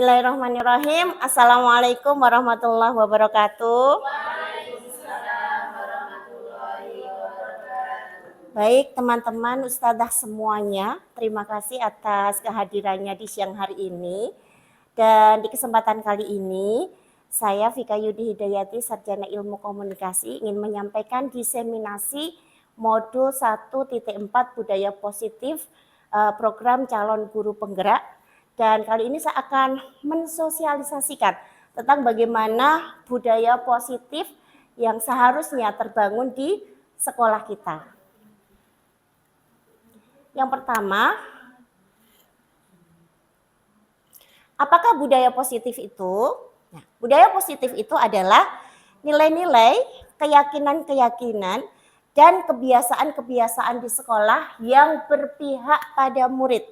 Bismillahirrahmanirrahim. Assalamualaikum warahmatullahi wabarakatuh. Baik teman-teman ustadzah semuanya, terima kasih atas kehadirannya di siang hari ini. Dan di kesempatan kali ini, saya Vika Yudi Hidayati, Sarjana Ilmu Komunikasi, ingin menyampaikan diseminasi modul 1.4 Budaya Positif program calon guru penggerak. Dan kali ini saya akan mensosialisasikan tentang bagaimana budaya positif yang seharusnya terbangun di sekolah kita. Yang pertama, apakah budaya positif itu? Nah, budaya positif itu adalah nilai-nilai, keyakinan-keyakinan, dan kebiasaan-kebiasaan di sekolah yang berpihak pada murid,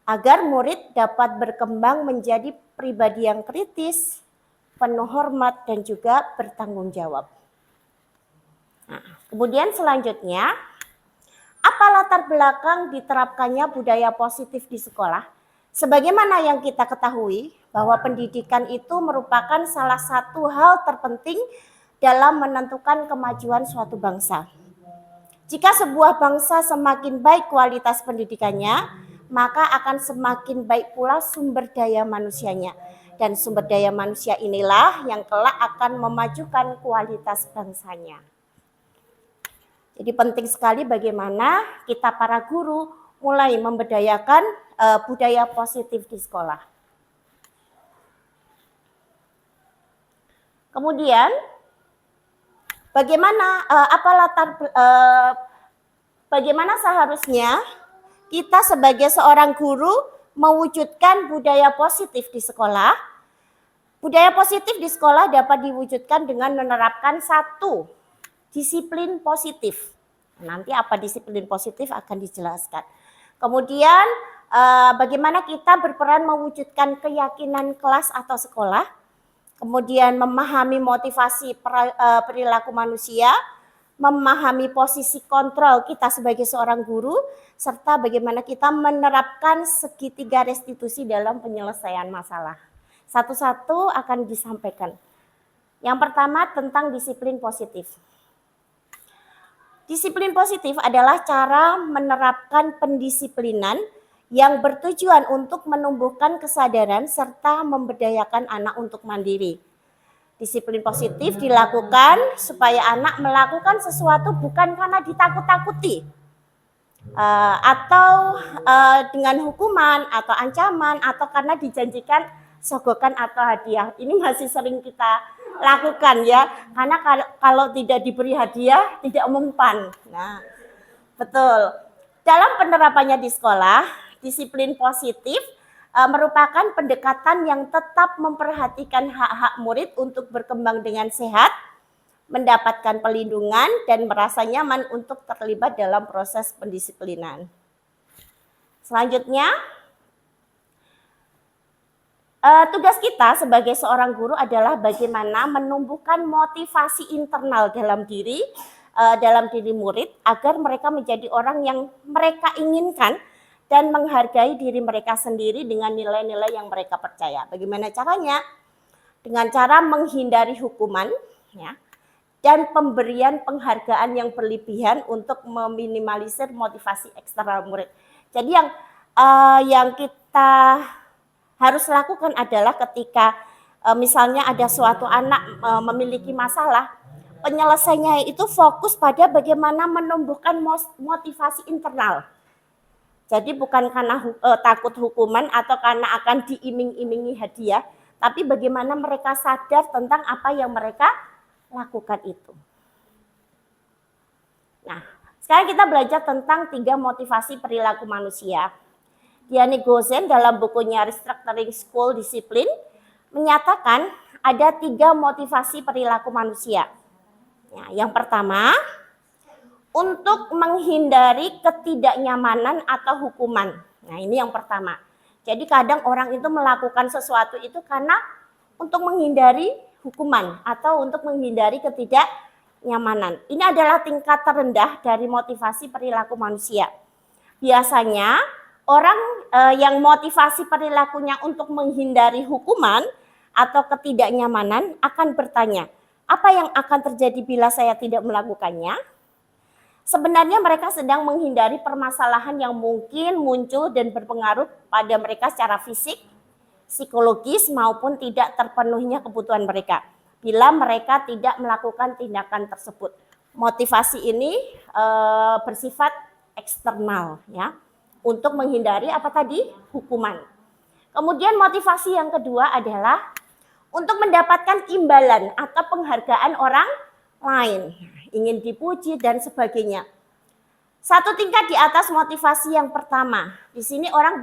agar murid dapat berkembang menjadi pribadi yang kritis, penuh hormat, dan juga bertanggung jawab. Nah, kemudian selanjutnya, apa latar belakang diterapkannya budaya positif di sekolah? Sebagaimana yang kita ketahui bahwa pendidikan itu merupakan salah satu hal terpenting dalam menentukan kemajuan suatu bangsa. Jika sebuah bangsa semakin baik kualitas pendidikannya, maka akan semakin baik pula sumber daya manusianya. Dan sumber daya manusia inilah yang kelak akan memajukan kualitas bangsanya. Jadi penting sekali bagaimana kita para guru mulai memberdayakan budaya positif di sekolah. Kemudian bagaimana seharusnya kita sebagai seorang guru mewujudkan budaya positif di sekolah? Budaya positif di sekolah dapat diwujudkan dengan menerapkan satu, disiplin positif. Nanti apa disiplin positif akan dijelaskan. Kemudian bagaimana kita berperan mewujudkan keyakinan kelas atau sekolah. Kemudian memahami motivasi perilaku manusia, memahami posisi kontrol kita sebagai seorang guru, serta bagaimana kita menerapkan segitiga restitusi dalam penyelesaian masalah. Satu-satu akan disampaikan. Yang pertama tentang disiplin positif. Disiplin positif adalah cara menerapkan pendisiplinan yang bertujuan untuk menumbuhkan kesadaran serta memberdayakan anak untuk mandiri. Disiplin positif dilakukan supaya anak melakukan sesuatu bukan karena ditakut-takuti atau dengan hukuman atau ancaman atau karena dijanjikan sogokan atau hadiah. Ini masih sering kita lakukan ya, karena kalau tidak diberi hadiah tidak mempan. Nah, betul. Dalam penerapannya di sekolah, disiplin positif merupakan pendekatan yang tetap memperhatikan hak-hak murid untuk berkembang dengan sehat, mendapatkan pelindungan, dan merasa nyaman untuk terlibat dalam proses pendisiplinan. Selanjutnya, tugas kita sebagai seorang guru adalah bagaimana menumbuhkan motivasi internal dalam diri murid agar mereka menjadi orang yang mereka inginkan dan menghargai diri mereka sendiri dengan nilai-nilai yang mereka percaya. Bagaimana caranya? Dengan cara menghindari hukuman, ya, dan pemberian penghargaan yang berlebihan untuk meminimalisir motivasi eksternal murid. Jadi yang kita harus lakukan adalah ketika misalnya ada suatu anak memiliki masalah, penyelesaiannya itu fokus pada bagaimana menumbuhkan motivasi internal. Jadi bukan karena takut hukuman atau karena akan diiming-imingi hadiah, tapi bagaimana mereka sadar tentang apa yang mereka lakukan itu. Nah, sekarang kita belajar tentang 3 motivasi perilaku manusia. Diane Gozen dalam bukunya Restructuring School Discipline menyatakan ada 3 motivasi perilaku manusia. Ya, yang pertama, untuk menghindari ketidaknyamanan atau hukuman. Nah, ini yang pertama. Jadi kadang orang itu melakukan sesuatu itu karena untuk menghindari hukuman atau untuk menghindari ketidaknyamanan. Ini adalah tingkat terendah dari motivasi perilaku manusia. Biasanya orang yang motivasi perilakunya untuk menghindari hukuman atau ketidaknyamanan akan bertanya, apa yang akan terjadi bila saya tidak melakukannya? Sebenarnya mereka sedang menghindari permasalahan yang mungkin muncul dan berpengaruh pada mereka secara fisik, psikologis maupun tidak terpenuhinya kebutuhan mereka bila mereka tidak melakukan tindakan tersebut. Motivasi ini bersifat eksternal ya, untuk menghindari apa tadi? Hukuman. Kemudian motivasi yang kedua adalah untuk mendapatkan imbalan atau penghargaan orang lain, ingin dipuji dan sebagainya. Satu tingkat di atas motivasi yang pertama. Di sini orang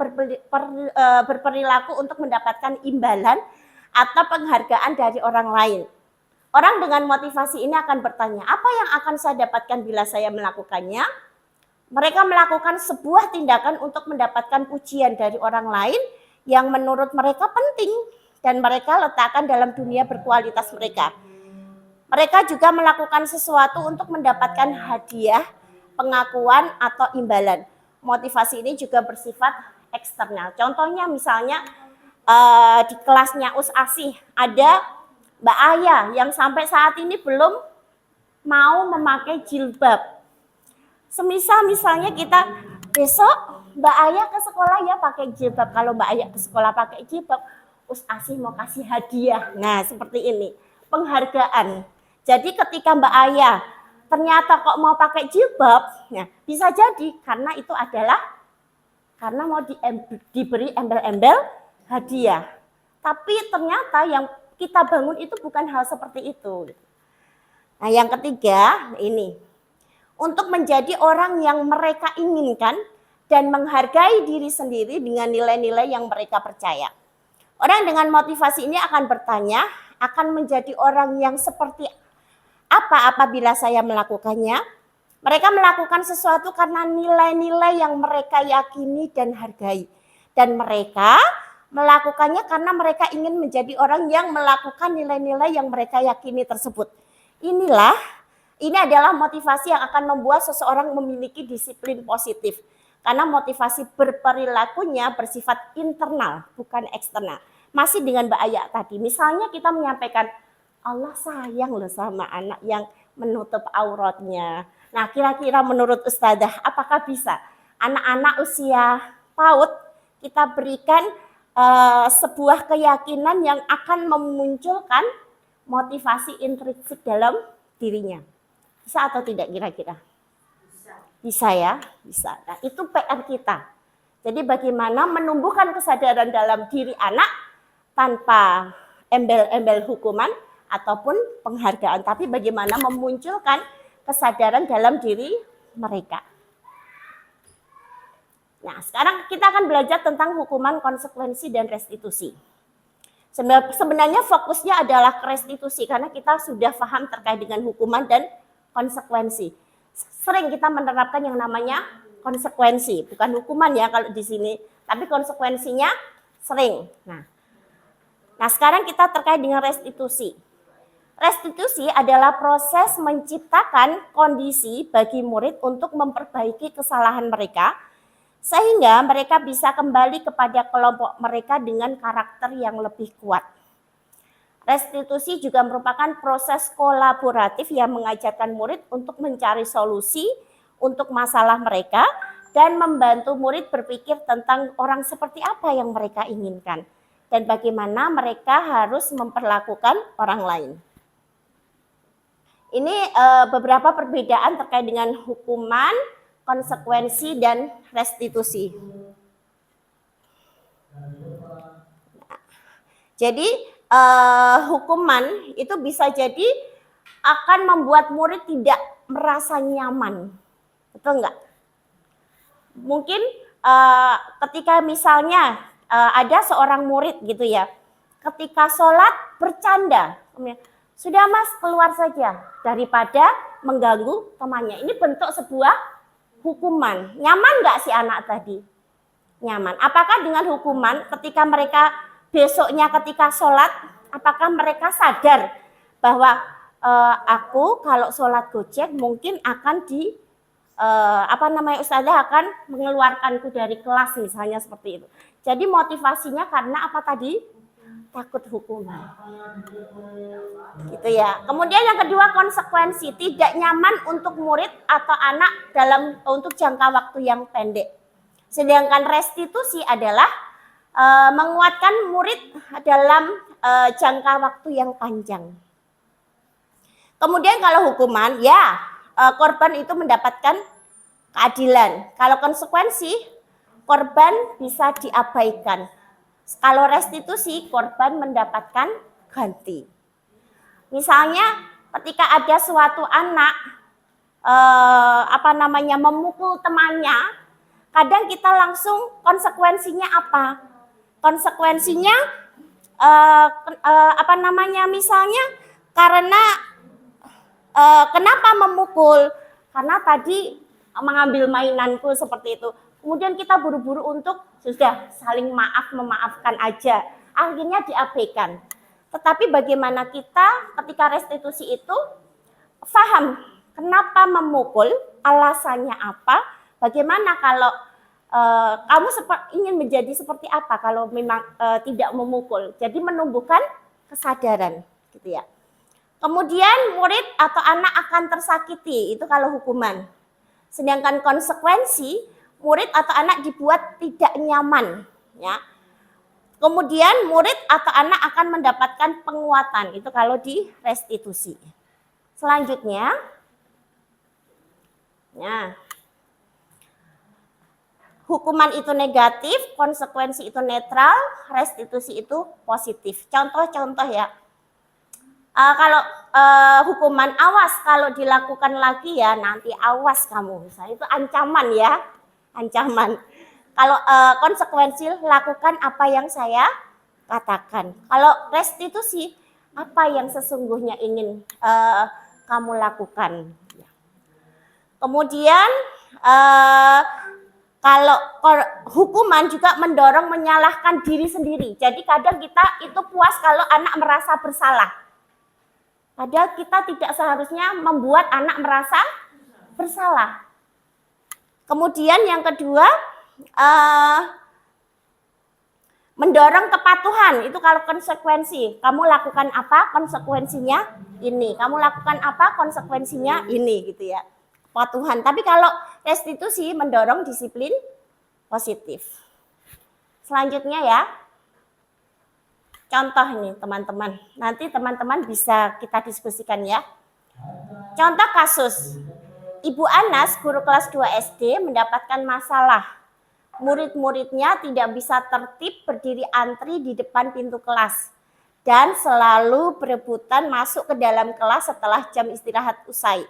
berperilaku untuk mendapatkan imbalan atau penghargaan dari orang lain. Orang dengan motivasi ini akan bertanya, apa yang akan saya dapatkan bila saya melakukannya? Mereka melakukan sebuah tindakan untuk mendapatkan pujian dari orang lain yang menurut mereka penting dan mereka letakkan dalam dunia berkualitas mereka. Mereka juga melakukan sesuatu untuk mendapatkan hadiah, pengakuan atau imbalan. Motivasi ini juga bersifat eksternal. Contohnya misalnya di kelasnya Asih ada Mbak Ayah yang sampai saat ini belum mau memakai jilbab. Misalnya kita besok Mbak Ayah ke sekolah ya pakai jilbab. Kalau Mbak Ayah ke sekolah pakai jilbab, Asih mau kasih hadiah. Nah seperti ini, penghargaan. Jadi ketika Mbak Ayah ternyata kok mau pakai jilbab, ya bisa jadi karena itu adalah karena mau diberi embel-embel hadiah. Tapi ternyata yang kita bangun itu bukan hal seperti itu. Nah yang ketiga ini, untuk menjadi orang yang mereka inginkan dan menghargai diri sendiri dengan nilai-nilai yang mereka percaya. Orang dengan motivasi ini akan bertanya, akan menjadi orang yang seperti apa apabila saya melakukannya? Mereka melakukan sesuatu karena nilai-nilai yang mereka yakini dan hargai. Dan mereka melakukannya karena mereka ingin menjadi orang yang melakukan nilai-nilai yang mereka yakini tersebut. Ini adalah motivasi yang akan membuat seseorang memiliki disiplin positif. Karena motivasi berperilakunya bersifat internal, bukan eksternal. Masih dengan Mbak Ayah tadi, misalnya kita menyampaikan, Allah sayang loh sama anak yang menutup auratnya. Nah kira-kira menurut Ustadzah, apakah bisa anak-anak usia PAUD kita berikan sebuah keyakinan yang akan memunculkan motivasi intrinsik dalam dirinya? Bisa atau tidak kira-kira? Bisa ya, bisa. Nah, itu PR kita. Jadi bagaimana menumbuhkan kesadaran dalam diri anak tanpa embel-embel hukuman ataupun penghargaan, tapi bagaimana memunculkan kesadaran dalam diri mereka. Nah, sekarang kita akan belajar tentang hukuman, konsekuensi, dan restitusi. Sebenarnya fokusnya adalah restitusi karena kita sudah paham terkait dengan hukuman dan konsekuensi. Sering kita menerapkan yang namanya konsekuensi, bukan hukuman ya kalau di sini, tapi konsekuensinya sering. Nah sekarang kita terkait dengan restitusi. Restitusi adalah proses menciptakan kondisi bagi murid untuk memperbaiki kesalahan mereka, sehingga mereka bisa kembali kepada kelompok mereka dengan karakter yang lebih kuat. Restitusi juga merupakan proses kolaboratif yang mengajarkan murid untuk mencari solusi untuk masalah mereka dan membantu murid berpikir tentang orang seperti apa yang mereka inginkan dan bagaimana mereka harus memperlakukan orang lain. Ini beberapa perbedaan terkait dengan hukuman, konsekuensi, dan restitusi. Jadi hukuman itu bisa jadi akan membuat murid tidak merasa nyaman, betul enggak? Mungkin ketika misalnya ada seorang murid gitu ya, ketika sholat bercanda, sudah mas keluar saja daripada mengganggu temannya. Ini bentuk sebuah hukuman. Nyaman enggak si anak tadi? Nyaman. Apakah dengan hukuman ketika mereka besoknya ketika sholat, apakah mereka sadar bahwa aku kalau sholat gojek mungkin akan ustazah akan mengeluarkanku dari kelas misalnya seperti itu. Jadi motivasinya karena apa tadi? Takut hukuman. Gitu ya. Kemudian yang kedua konsekuensi, tidak nyaman untuk murid atau anak untuk jangka waktu yang pendek. Sedangkan restitusi adalah menguatkan murid dalam jangka waktu yang panjang. Kemudian kalau hukuman, ya korban itu mendapatkan keadilan. Kalau konsekuensi, korban bisa diabaikan. Kalau restitusi, korban mendapatkan ganti. Misalnya ketika ada suatu anak memukul temannya, kadang kita langsung konsekuensinya apa? Konsekuensinya misalnya karena kenapa memukul? Karena tadi mengambil mainanku seperti itu. Kemudian kita buru-buru untuk sudah saling memaafkan aja. Akhirnya diabaikan. Tetapi bagaimana kita ketika restitusi itu paham kenapa memukul, alasannya apa, bagaimana kalau kamu ingin menjadi seperti apa kalau memang tidak memukul. Jadi menumbuhkan kesadaran gitu ya. Kemudian murid atau anak akan tersakiti, itu kalau hukuman. Sedangkan konsekuensi, murid atau anak dibuat tidak nyaman, ya. Kemudian murid atau anak akan mendapatkan penguatan, itu kalau di restitusi. Selanjutnya, ya, hukuman itu negatif, konsekuensi itu netral, restitusi itu positif. Contoh-contoh ya. Kalau hukuman awas kalau dilakukan lagi ya nanti awas kamu, misalnya itu ancaman ya, ancaman. Kalau konsekuensi lakukan apa yang saya katakan. Kalau restitusi apa yang sesungguhnya ingin kamu lakukan. Kemudian kalau hukuman juga mendorong menyalahkan diri sendiri. Jadi kadang kita itu puas kalau anak merasa bersalah. Padahal kita tidak seharusnya membuat anak merasa bersalah. Kemudian yang kedua, mendorong kepatuhan. Itu kalau konsekuensi. Kamu lakukan apa, konsekuensinya ini. Kamu lakukan apa, konsekuensinya ini gitu ya. Kepatuhan. Tapi kalau restitusi mendorong disiplin positif. Selanjutnya ya. Contoh ini teman-teman, nanti teman-teman bisa kita diskusikan ya. Contoh kasus, Ibu Anas, guru kelas 2 SD mendapatkan masalah. Murid-muridnya tidak bisa tertib berdiri antri di depan pintu kelas. Dan selalu berebutan masuk ke dalam kelas setelah jam istirahat usai.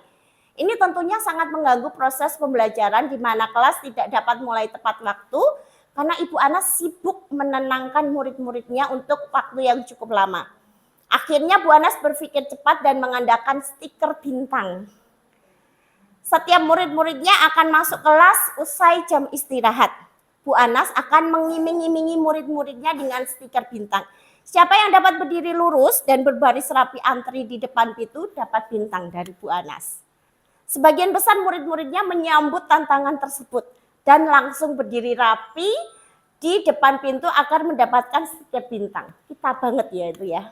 Ini tentunya sangat mengganggu proses pembelajaran di mana kelas tidak dapat mulai tepat waktu, karena Ibu Anas sibuk menenangkan murid-muridnya untuk waktu yang cukup lama. Akhirnya Bu Anas berpikir cepat dan mengandalkan stiker bintang. Setiap murid-muridnya akan masuk kelas usai jam istirahat. Bu Anas akan mengiming-imingi murid-muridnya dengan stiker bintang. Siapa yang dapat berdiri lurus dan berbaris rapi antri di depan pintu dapat bintang dari Bu Anas. Sebagian besar murid-muridnya menyambut tantangan tersebut dan langsung berdiri rapi di depan pintu agar mendapatkan stiker bintang. Kita banget ya itu ya.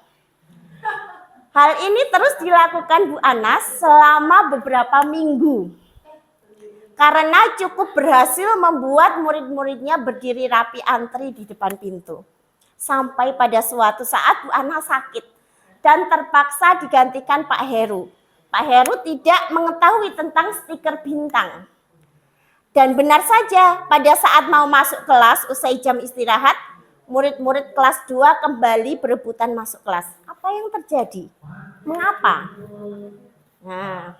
Hal ini terus dilakukan Bu Anas selama beberapa minggu. Karena cukup berhasil membuat murid-muridnya berdiri rapi antri di depan pintu. Sampai pada suatu saat Bu Anas sakit dan terpaksa digantikan Pak Heru. Pak Heru tidak mengetahui tentang stiker bintang. Dan benar saja, pada saat mau masuk kelas usai jam istirahat, murid-murid kelas 2 kembali berebutan masuk kelas. Apa yang terjadi? Mengapa? Nah,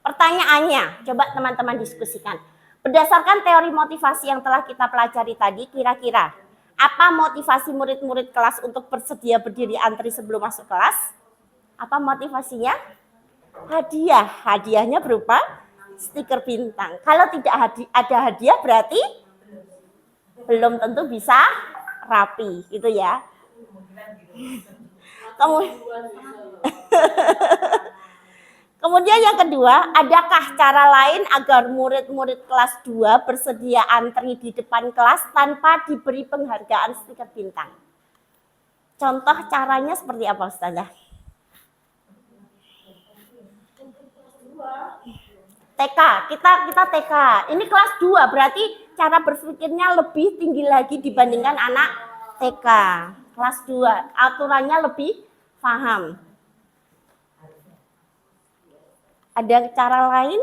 pertanyaannya, coba teman-teman diskusikan. Berdasarkan teori motivasi yang telah kita pelajari tadi, kira-kira apa motivasi murid-murid kelas untuk bersedia berdiri antri sebelum masuk kelas? Apa motivasinya? Hadiah. Hadiahnya berupa stiker bintang. Kalau tidak ada hadiah berarti belum tentu bisa rapi, gitu ya. Kemudian yang kedua, adakah cara lain agar murid-murid kelas 2 bersedia antri di depan kelas tanpa diberi penghargaan stiker bintang? Contoh caranya seperti apa, Ustazah? TK, kita TK. Ini kelas 2, berarti cara berpikirnya lebih tinggi lagi dibandingkan anak TK. Kelas 2, aturannya lebih paham. Ada cara lain?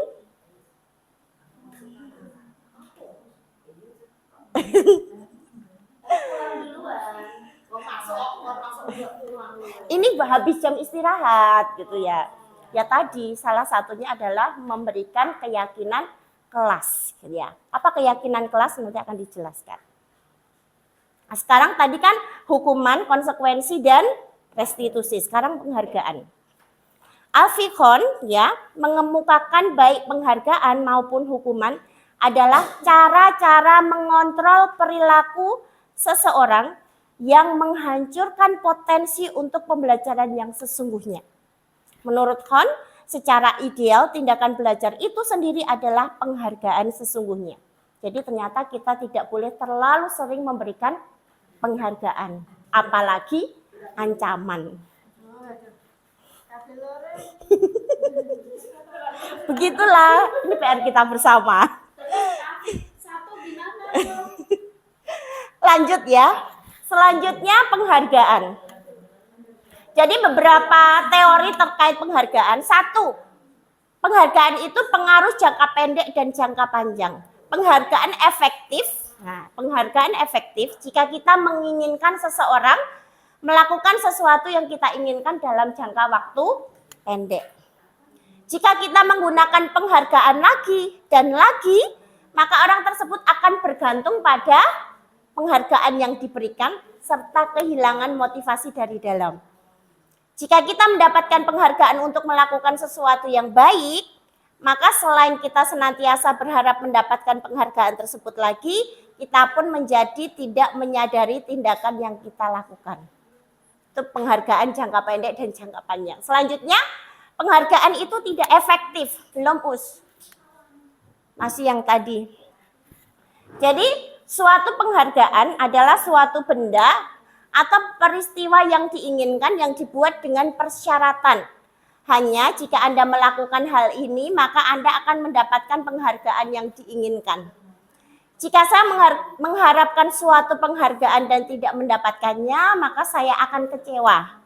Ini habis jam istirahat gitu ya. Ya tadi salah satunya adalah memberikan keyakinan kelas gitu ya. Apa keyakinan kelas nanti akan dijelaskan. Nah, sekarang tadi kan hukuman, konsekuensi dan restitusi. Sekarang penghargaan. Al-Fiqhon ya mengemukakan baik penghargaan maupun hukuman adalah cara-cara mengontrol perilaku seseorang yang menghancurkan potensi untuk pembelajaran yang sesungguhnya. Menurut Khon, secara ideal tindakan belajar itu sendiri adalah penghargaan sesungguhnya. Jadi ternyata kita tidak boleh terlalu sering memberikan penghargaan, apalagi ancaman. Begitulah, ini PR kita bersama. Lanjut ya. Selanjutnya penghargaan. Jadi beberapa teori terkait penghargaan. Satu, penghargaan itu pengaruh jangka pendek dan jangka panjang. Penghargaan efektif. Nah, penghargaan efektif jika kita menginginkan seseorang melakukan sesuatu yang kita inginkan dalam jangka waktu pendek. Jika kita menggunakan penghargaan lagi dan lagi, maka orang tersebut akan bergantung pada penghargaan yang diberikan serta kehilangan motivasi dari dalam. Jika kita mendapatkan penghargaan untuk melakukan sesuatu yang baik, maka selain kita senantiasa berharap mendapatkan penghargaan tersebut lagi, kita pun menjadi tidak menyadari tindakan yang kita lakukan. Itu penghargaan jangka pendek dan jangka panjang. Selanjutnya, penghargaan itu tidak efektif. Belum Us. Masih yang tadi. Jadi, suatu penghargaan adalah suatu benda atau peristiwa yang diinginkan yang dibuat dengan persyaratan. Hanya jika Anda melakukan hal ini, maka Anda akan mendapatkan penghargaan yang diinginkan. Jika saya mengharapkan suatu penghargaan dan tidak mendapatkannya, maka saya akan kecewa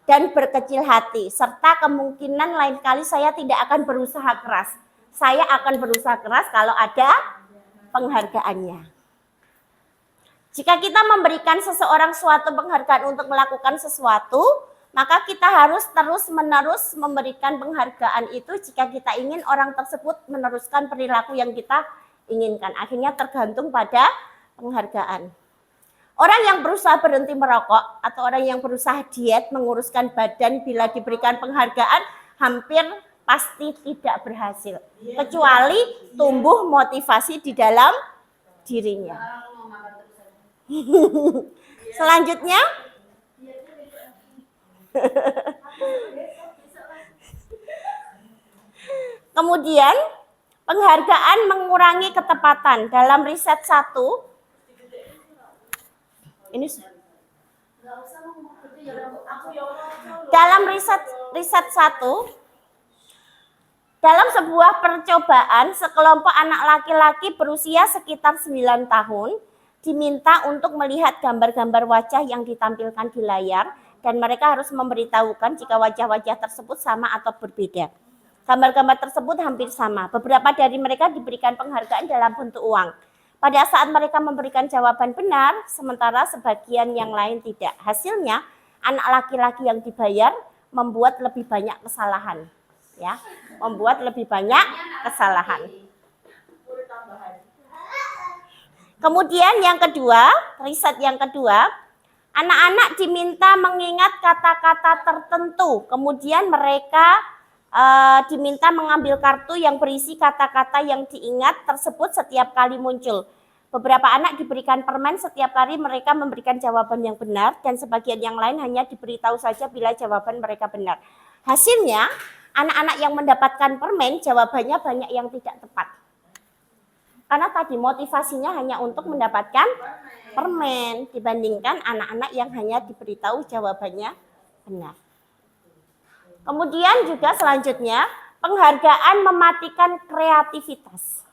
dan berkecil hati. Serta kemungkinan lain kali saya tidak akan berusaha keras. Saya akan berusaha keras kalau ada penghargaannya. Jika kita memberikan seseorang suatu penghargaan untuk melakukan sesuatu, maka kita harus terus-menerus memberikan penghargaan itu jika kita ingin orang tersebut meneruskan perilaku yang kita inginkan. Akhirnya tergantung pada penghargaan. Orang yang berusaha berhenti merokok atau orang yang berusaha diet, menguruskan badan bila diberikan penghargaan hampir pasti tidak berhasil. Kecuali tumbuh motivasi di dalam dirinya. Selanjutnya, kemudian penghargaan mengurangi ketepatan. Dalam riset 1, ini dalam riset 1, dalam sebuah percobaan sekelompok anak laki-laki berusia sekitar 9 tahun diminta untuk melihat gambar-gambar wajah yang ditampilkan di layar dan mereka harus memberitahukan jika wajah-wajah tersebut sama atau berbeda. Gambar-gambar tersebut hampir sama. Beberapa dari mereka diberikan penghargaan dalam bentuk uang. Pada saat mereka memberikan jawaban benar, sementara sebagian yang lain tidak. Hasilnya, anak laki-laki yang dibayar membuat lebih banyak kesalahan. Ya, membuat lebih banyak kesalahan. Kemudian yang kedua, riset yang kedua, anak-anak diminta mengingat kata-kata tertentu. Kemudian mereka diminta mengambil kartu yang berisi kata-kata yang diingat tersebut setiap kali muncul. Beberapa anak diberikan permen setiap kali mereka memberikan jawaban yang benar dan sebagian yang lain hanya diberitahu saja bila jawaban mereka benar. Hasilnya, Anak-anak yang mendapatkan permen, jawabannya banyak yang tidak tepat. Karena tadi motivasinya hanya untuk mendapatkan permen dibandingkan anak-anak yang hanya diberitahu jawabannya benar. Kemudian juga selanjutnya, penghargaan mematikan kreativitas.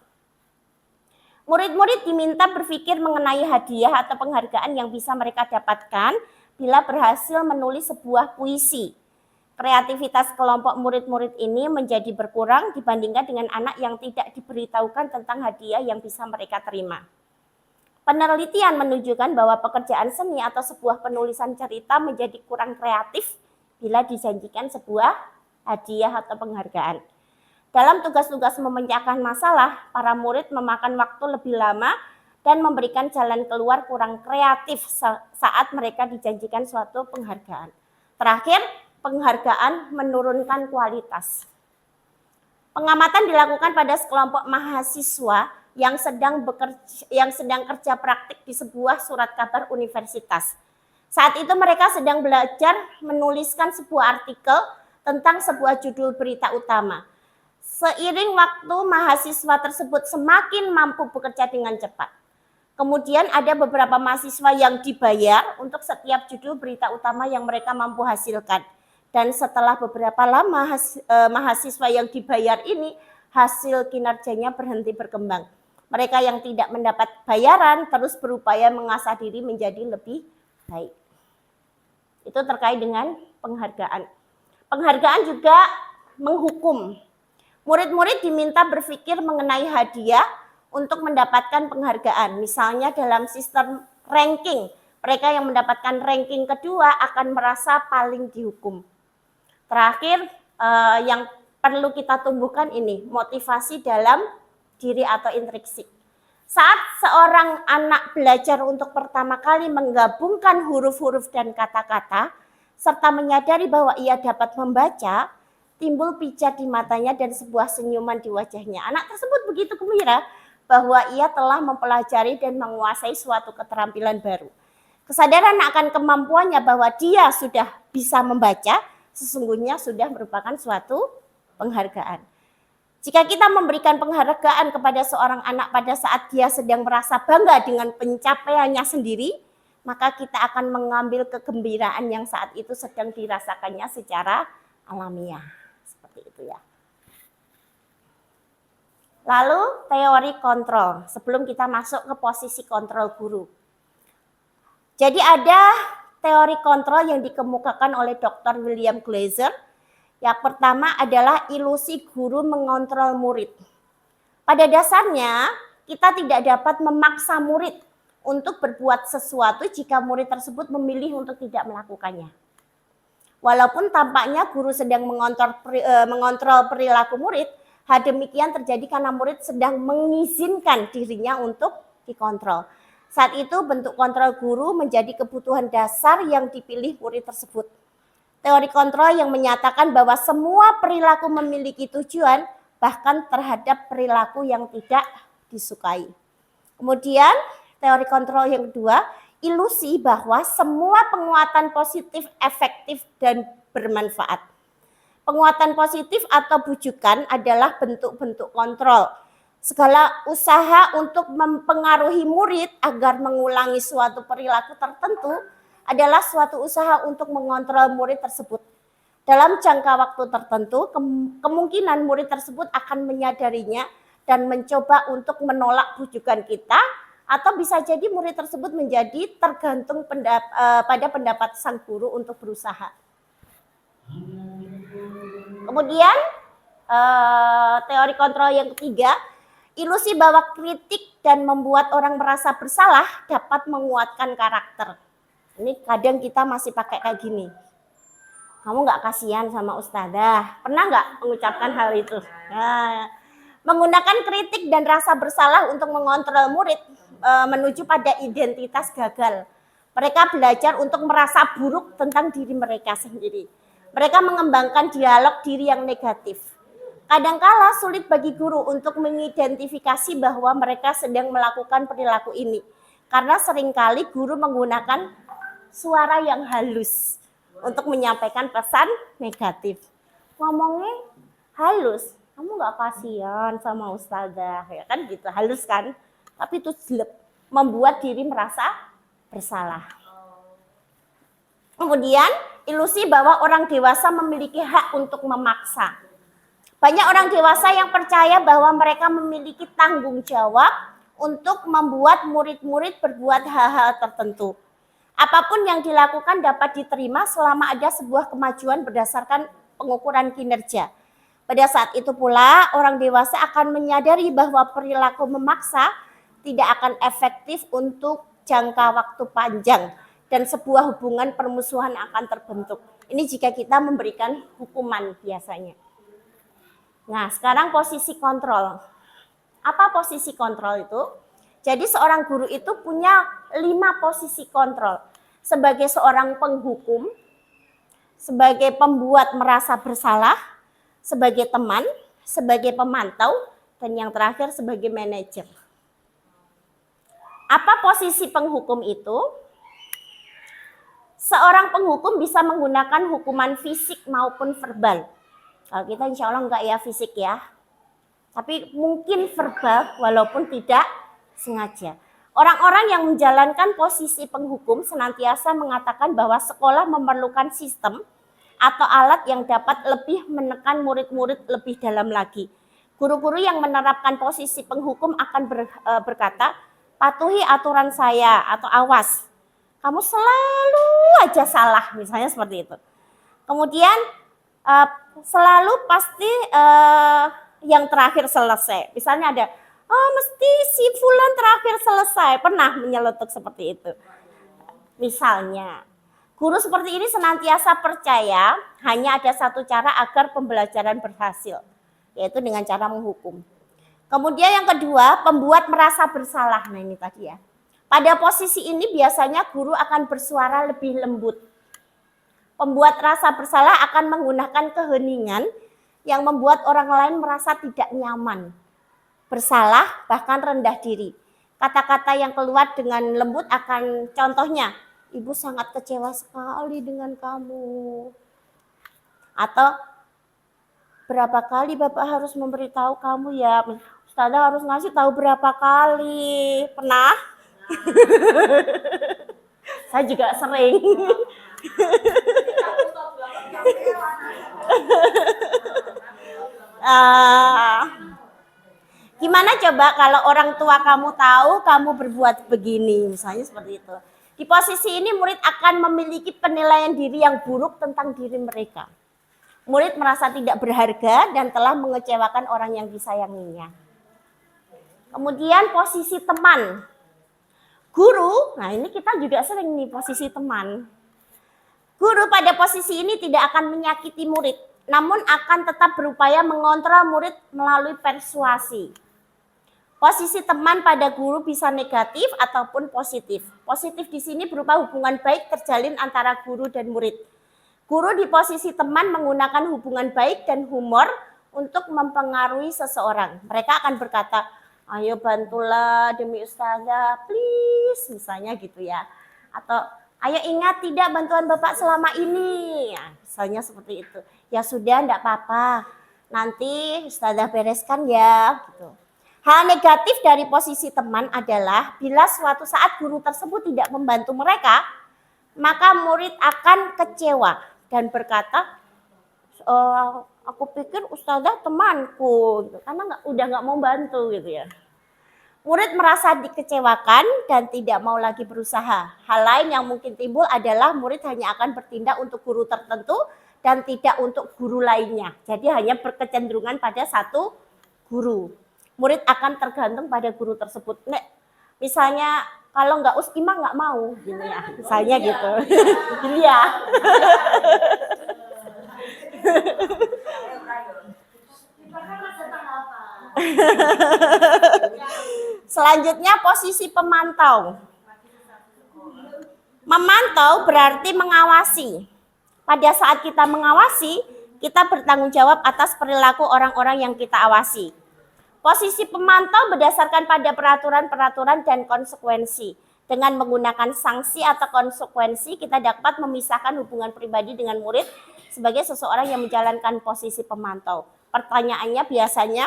Murid-murid diminta berpikir mengenai hadiah atau penghargaan yang bisa mereka dapatkan bila berhasil menulis sebuah puisi. Kreativitas kelompok murid-murid ini menjadi berkurang dibandingkan dengan anak yang tidak diberitahukan tentang hadiah yang bisa mereka terima. Penelitian menunjukkan bahwa pekerjaan seni atau sebuah penulisan cerita menjadi kurang kreatif bila dijanjikan sebuah hadiah atau penghargaan. Dalam tugas-tugas memecahkan masalah, para murid memakan waktu lebih lama dan memberikan jalan keluar kurang kreatif saat mereka dijanjikan suatu penghargaan. Terakhir, penghargaan menurunkan kualitas. Pengamatan dilakukan pada sekelompok mahasiswa yang sedang kerja praktik di sebuah surat kabar universitas. Saat itu mereka sedang belajar menuliskan sebuah artikel tentang sebuah judul berita utama. Seiring waktu, mahasiswa tersebut semakin mampu bekerja dengan cepat. Kemudian ada beberapa mahasiswa yang dibayar untuk setiap judul berita utama yang mereka mampu hasilkan. Dan setelah beberapa lama mahasiswa yang dibayar ini, hasil kinerjanya berhenti berkembang. Mereka yang tidak mendapat bayaran terus berupaya mengasah diri menjadi lebih baik. Itu terkait dengan penghargaan. Penghargaan juga menghukum. Murid-murid diminta berpikir mengenai hadiah untuk mendapatkan penghargaan. Misalnya dalam sistem ranking, mereka yang mendapatkan ranking kedua akan merasa paling dihukum. Terakhir, yang perlu kita tumbuhkan ini, motivasi dalam diri atau intrinsik. Saat seorang anak belajar untuk pertama kali menggabungkan huruf-huruf dan kata-kata, serta menyadari bahwa ia dapat membaca, timbul pijar di matanya dan sebuah senyuman di wajahnya. Anak tersebut begitu gembira bahwa ia telah mempelajari dan menguasai suatu keterampilan baru. Kesadaran akan kemampuannya bahwa dia sudah bisa membaca, sesungguhnya sudah merupakan suatu penghargaan. Jika kita memberikan penghargaan kepada seorang anak pada saat dia sedang merasa bangga dengan pencapaiannya sendiri, maka kita akan mengambil kegembiraan yang saat itu sedang dirasakannya secara alamiah. Seperti itu ya. Lalu teori kontrol, sebelum kita masuk ke posisi kontrol guru. Jadi ada teori kontrol yang dikemukakan oleh Dr. William Glasser. Yang pertama adalah ilusi guru mengontrol murid. Pada dasarnya, kita tidak dapat memaksa murid untuk berbuat sesuatu jika murid tersebut memilih untuk tidak melakukannya. Walaupun tampaknya guru sedang mengontrol perilaku murid, hal demikian terjadi karena murid sedang mengizinkan dirinya untuk dikontrol. Saat itu bentuk kontrol guru menjadi kebutuhan dasar yang dipilih murid tersebut. Teori kontrol yang menyatakan bahwa semua perilaku memiliki tujuan, bahkan terhadap perilaku yang tidak disukai. Kemudian teori kontrol yang kedua, ilusi bahwa semua penguatan positif efektif dan bermanfaat. Penguatan positif atau bujukan adalah bentuk-bentuk kontrol. Segala usaha untuk mempengaruhi murid agar mengulangi suatu perilaku tertentu adalah suatu usaha untuk mengontrol murid tersebut. Dalam jangka waktu tertentu, kemungkinan murid tersebut akan menyadarinya dan mencoba untuk menolak bujukan kita, atau bisa jadi murid tersebut menjadi tergantung pada pendapat sang guru untuk berusaha. Kemudian teori kontrol yang ketiga, ilusi bahwa kritik dan membuat orang merasa bersalah dapat menguatkan karakter. Ini kadang kita masih pakai kayak gini. Kamu nggak kasihan sama ustadzah? Pernah nggak mengucapkan hal itu? Nah, menggunakan kritik dan rasa bersalah untuk mengontrol murid menuju pada identitas gagal. Mereka belajar untuk merasa buruk tentang diri mereka sendiri. Mereka mengembangkan dialog diri yang negatif. Kadangkala sulit bagi guru untuk mengidentifikasi bahwa mereka sedang melakukan perilaku ini. Karena seringkali guru menggunakan suara yang halus untuk menyampaikan pesan negatif. ngomongnya halus. Kamu nggak kasihan sama ustazah, ya kan gitu, halus kan? Tapi itu jelek, membuat diri merasa bersalah. Kemudian ilusi bahwa orang dewasa memiliki hak untuk memaksa. Banyak orang dewasa yang percaya bahwa mereka memiliki tanggung jawab untuk membuat murid-murid berbuat hal-hal tertentu. Apapun yang dilakukan dapat diterima selama ada sebuah kemajuan berdasarkan pengukuran kinerja. Pada saat itu pula orang dewasa akan menyadari bahwa perilaku memaksa tidak akan efektif untuk jangka waktu panjang dan sebuah hubungan permusuhan akan terbentuk. Ini jika kita memberikan hukuman biasanya. Nah, sekarang posisi kontrol. Apa posisi kontrol itu? Jadi seorang guru itu punya 5 posisi kontrol. Sebagai seorang penghukum, sebagai pembuat merasa bersalah, sebagai teman, sebagai pemantau, dan yang terakhir sebagai manajer. Apa posisi penghukum itu? Seorang penghukum bisa menggunakan hukuman fisik maupun verbal. Kalau kita insya Allah enggak ya fisik ya. Tapi mungkin verbal walaupun tidak sengaja. Orang-orang yang menjalankan posisi penghukum senantiasa mengatakan bahwa sekolah memerlukan sistem atau alat yang dapat lebih menekan murid-murid lebih dalam lagi. Guru-guru yang menerapkan posisi penghukum akan berkata, patuhi aturan saya atau awas, kamu selalu aja salah, misalnya seperti itu. Kemudian selalu pasti yang terakhir selesai. Misalnya ada, mesti si fulan terakhir selesai, pernah menyeletuk seperti itu. Misalnya, guru seperti ini senantiasa percaya hanya ada satu cara agar pembelajaran berhasil, yaitu dengan cara menghukum. Kemudian yang kedua, pembuat merasa bersalah. Nah ini tadi ya. Pada posisi ini biasanya guru akan bersuara lebih lembut. Pembuat rasa bersalah akan menggunakan keheningan yang membuat orang lain merasa tidak nyaman, bersalah, bahkan rendah diri. Kata-kata yang keluar dengan lembut akan contohnya, Ibu sangat kecewa sekali dengan kamu. Atau berapa kali Bapak harus memberitahu kamu ya? Ustazah harus ngasih tahu berapa kali? Pernah? Saya juga sering. Gimana coba kalau orang tua kamu tahu kamu berbuat begini, misalnya seperti itu. Di posisi ini murid akan memiliki penilaian diri yang buruk tentang diri mereka. Murid merasa tidak berharga dan telah mengecewakan orang yang disayanginya. Kemudian posisi teman. Guru, nah ini kita juga sering nih posisi teman. Guru pada posisi ini tidak akan menyakiti murid, namun akan tetap berupaya mengontrol murid melalui persuasi. Posisi teman pada guru bisa negatif ataupun positif. Positif di sini berupa hubungan baik terjalin antara guru dan murid. Guru di posisi teman menggunakan hubungan baik dan humor untuk mempengaruhi seseorang. Mereka akan berkata, ayo bantulah demi ustazah, please, misalnya gitu ya. Atau ayo ingat tidak bantuan Bapak selama ini, ya, misalnya seperti itu. Ya sudah, enggak apa-apa, nanti ustazah bereskan ya, gitu. Hal negatif dari posisi teman adalah bila suatu saat guru tersebut tidak membantu mereka, maka murid akan kecewa dan berkata, aku pikir ustazah temanku, gitu. Karena udah nggak mau bantu gitu ya. Murid merasa dikecewakan dan tidak mau lagi berusaha. Hal lain yang mungkin timbul adalah murid hanya akan bertindak untuk guru tertentu dan tidak untuk guru lainnya. Jadi hanya berkecenderungan pada satu guru. Murid akan tergantung pada guru tersebut. Nek, misalnya kalau nggak Ustimah nggak mau, gitu ya. Misalnya gitu. Gini ya. Selanjutnya posisi pemantau. Memantau berarti mengawasi. Pada saat kita mengawasi, kita bertanggung jawab atas perilaku orang-orang yang kita awasi. Posisi pemantau berdasarkan pada peraturan-peraturan dan konsekuensi. Dengan menggunakan sanksi atau konsekuensi, kita dapat memisahkan hubungan pribadi dengan murid sebagai seseorang yang menjalankan posisi pemantau. Pertanyaannya biasanya,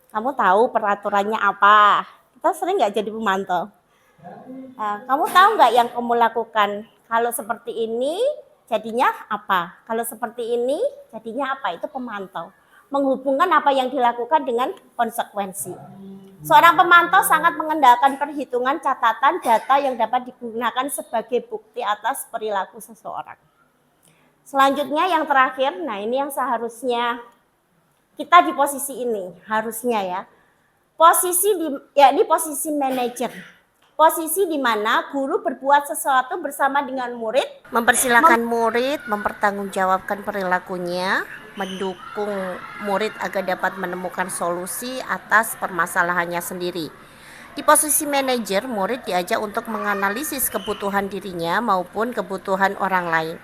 kamu tahu peraturannya apa? Kita sering nggak jadi pemantau. Kamu tahu nggak yang kamu lakukan? Kalau seperti ini jadinya apa? Kalau seperti ini jadinya apa? Itu pemantau. Menghubungkan apa yang dilakukan dengan konsekuensi. Seorang pemantau sangat mengandalkan perhitungan catatan data yang dapat digunakan sebagai bukti atas perilaku seseorang. Selanjutnya yang terakhir, nah ini yang seharusnya kita di posisi ini, harusnya ya. Ini posisi manajer. Posisi di mana guru berbuat sesuatu bersama dengan murid, mempersilahkan murid mempertanggungjawabkan perilakunya, mendukung murid agar dapat menemukan solusi atas permasalahannya sendiri. Di posisi manajer, murid diajak untuk menganalisis kebutuhan dirinya maupun kebutuhan orang lain.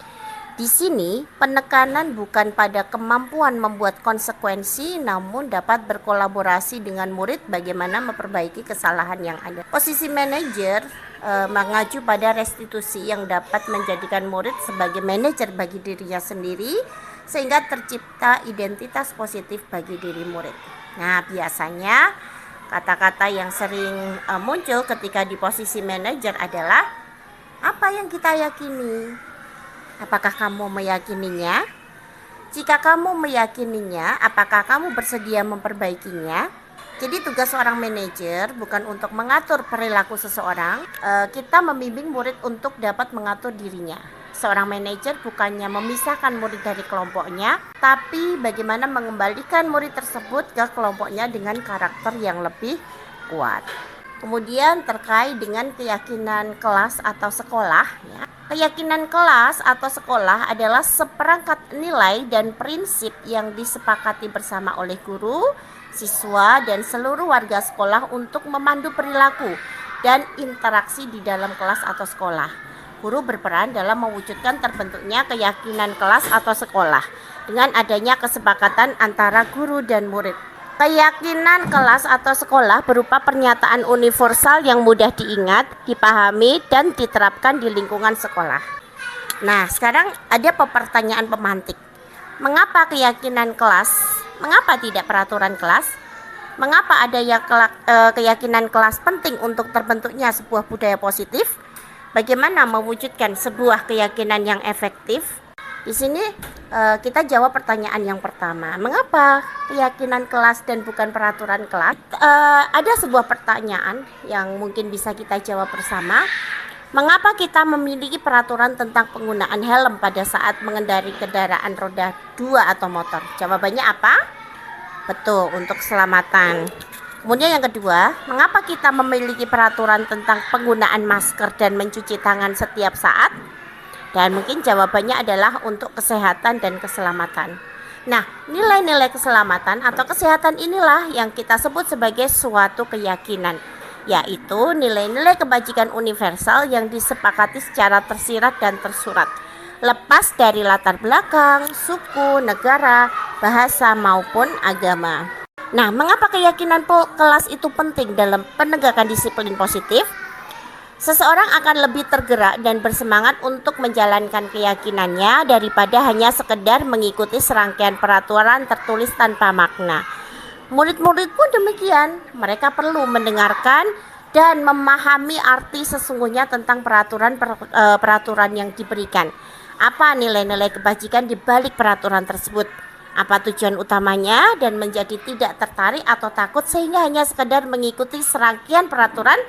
Di sini, penekanan bukan pada kemampuan membuat konsekuensi, namun dapat berkolaborasi dengan murid bagaimana memperbaiki kesalahan yang ada. Posisi manajer mengacu pada restitusi yang dapat menjadikan murid sebagai manajer bagi dirinya sendiri, sehingga tercipta identitas positif bagi diri murid. Nah, biasanya kata-kata yang sering muncul ketika di posisi manajer adalah apa yang kita yakini. Apakah kamu meyakininya? Jika kamu meyakininya, apakah kamu bersedia memperbaikinya? Jadi tugas seorang manajer bukan untuk mengatur perilaku seseorang, kita membimbing murid untuk dapat mengatur dirinya. Seorang manajer bukannya memisahkan murid dari kelompoknya, tapi bagaimana mengembalikan murid tersebut ke kelompoknya dengan karakter yang lebih kuat. Kemudian terkait dengan keyakinan kelas atau sekolah, ya. Keyakinan kelas atau sekolah adalah seperangkat nilai dan prinsip yang disepakati bersama oleh guru, siswa, dan seluruh warga sekolah untuk memandu perilaku dan interaksi di dalam kelas atau sekolah. Guru berperan dalam mewujudkan terbentuknya keyakinan kelas atau sekolah dengan adanya kesepakatan antara guru dan murid. Keyakinan kelas atau sekolah berupa pernyataan universal yang mudah diingat, dipahami, dan diterapkan di lingkungan sekolah. Nah, sekarang ada pertanyaan pemantik. Mengapa keyakinan kelas? Mengapa tidak peraturan kelas? Mengapa adanya keyakinan kelas penting untuk terbentuknya sebuah budaya positif? Bagaimana mewujudkan sebuah keyakinan yang efektif? Di sini kita jawab pertanyaan yang pertama. Mengapa keyakinan kelas dan bukan peraturan kelas? Ada sebuah pertanyaan yang mungkin bisa kita jawab bersama. Mengapa kita memiliki peraturan tentang penggunaan helm pada saat mengendarai kendaraan roda 2 atau motor? Jawabannya apa? Betul, untuk keselamatan. Kemudian yang kedua, mengapa kita memiliki peraturan tentang penggunaan masker dan mencuci tangan setiap saat? Dan mungkin jawabannya adalah untuk kesehatan dan keselamatan. Nah, nilai-nilai keselamatan atau kesehatan inilah yang kita sebut sebagai suatu keyakinan, yaitu nilai-nilai kebajikan universal yang disepakati secara tersirat dan tersurat, lepas dari latar belakang, suku, negara, bahasa, maupun agama. Nah, mengapa keyakinan kelas itu penting dalam penegakan disiplin positif? Seseorang akan lebih tergerak dan bersemangat untuk menjalankan keyakinannya daripada hanya sekedar mengikuti serangkaian peraturan tertulis tanpa makna. Murid-murid pun demikian, mereka perlu mendengarkan dan memahami arti sesungguhnya tentang peraturan yang diberikan. Apa nilai-nilai kebajikan di balik peraturan tersebut? Apa tujuan utamanya, dan menjadi tidak tertarik atau takut sehingga hanya sekedar mengikuti serangkaian peraturan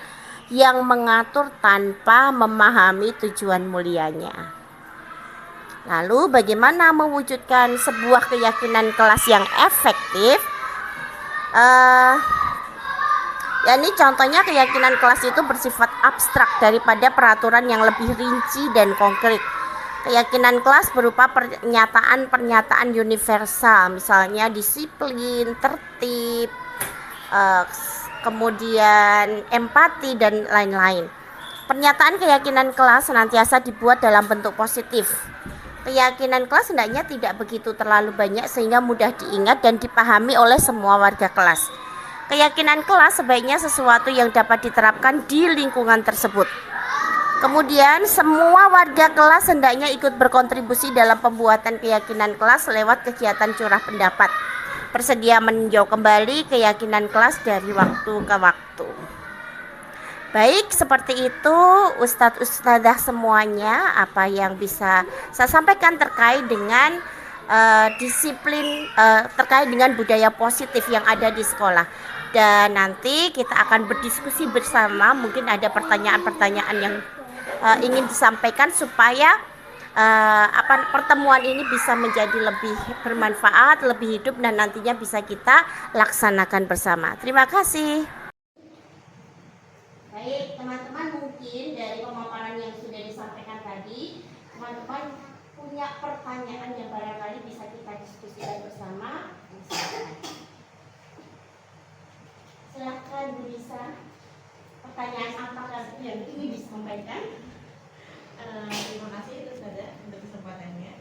yang mengatur tanpa memahami tujuan mulianya. Lalu bagaimana mewujudkan sebuah keyakinan kelas yang efektif? Ini contohnya keyakinan kelas itu bersifat abstrak daripada peraturan yang lebih rinci dan konkret. Keyakinan kelas berupa pernyataan-pernyataan universal, misalnya disiplin, tertib, kemudian empati, dan lain-lain. Pernyataan keyakinan kelas senantiasa dibuat dalam bentuk positif. Keyakinan kelas hendaknya tidak begitu terlalu banyak sehingga mudah diingat dan dipahami oleh semua warga kelas. Keyakinan kelas sebaiknya sesuatu yang dapat diterapkan di lingkungan tersebut. Kemudian semua warga kelas hendaknya ikut berkontribusi dalam pembuatan keyakinan kelas lewat kegiatan curah pendapat. Bersedia meninjau kembali keyakinan kelas dari waktu ke waktu. Baik, seperti itu Ustadz Ustadzah semuanya apa yang bisa saya sampaikan terkait dengan disiplin terkait dengan budaya positif yang ada di sekolah. Dan nanti kita akan berdiskusi bersama, mungkin ada pertanyaan-pertanyaan yang ingin disampaikan supaya pertemuan ini bisa menjadi lebih bermanfaat, lebih hidup dan nantinya bisa kita laksanakan bersama. Terima kasih. Baik, teman-teman, mungkin dari pemaparan yang sudah disampaikan tadi, teman-teman punya pertanyaan yang barangkali bisa kita diskusikan bersama. Silakan Bu Nisa. Pertanyaan apakah yang ini disampaikan? Terima kasih itu saja untuk kesempatannya.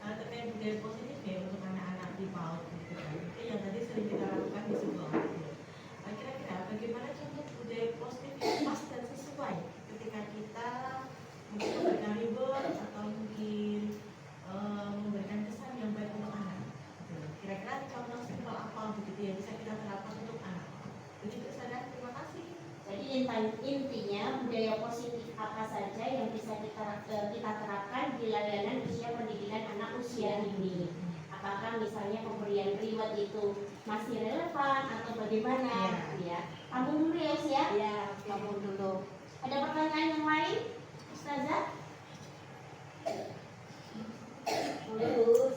Terkait budaya positif ya untuk anak-anak di PAUD gitu kan. Itu yang tadi sering kita lakukan di sekolah. Kira-kira bagaimana contoh budaya positif yang pas dan sesuai ketika kita mungkin memberikan reward atau mungkin memberikan kesan yang baik untuk anak. Kira-kira contoh simpel apa begitu yang bisa kita terapkan untuk anak. Begitu saja. Terima kasih. Jadi intinya budaya positif apa saja yang bisa kita terapkan di layanan usia pendidikan anak usia dini. Apakah misalnya pemberian reward itu masih relevan atau bagaimana? Ya. Kamu dulu ya usia? Ya, kamu dulu. Ada pertanyaan yang lain, Ustazah? Lulus.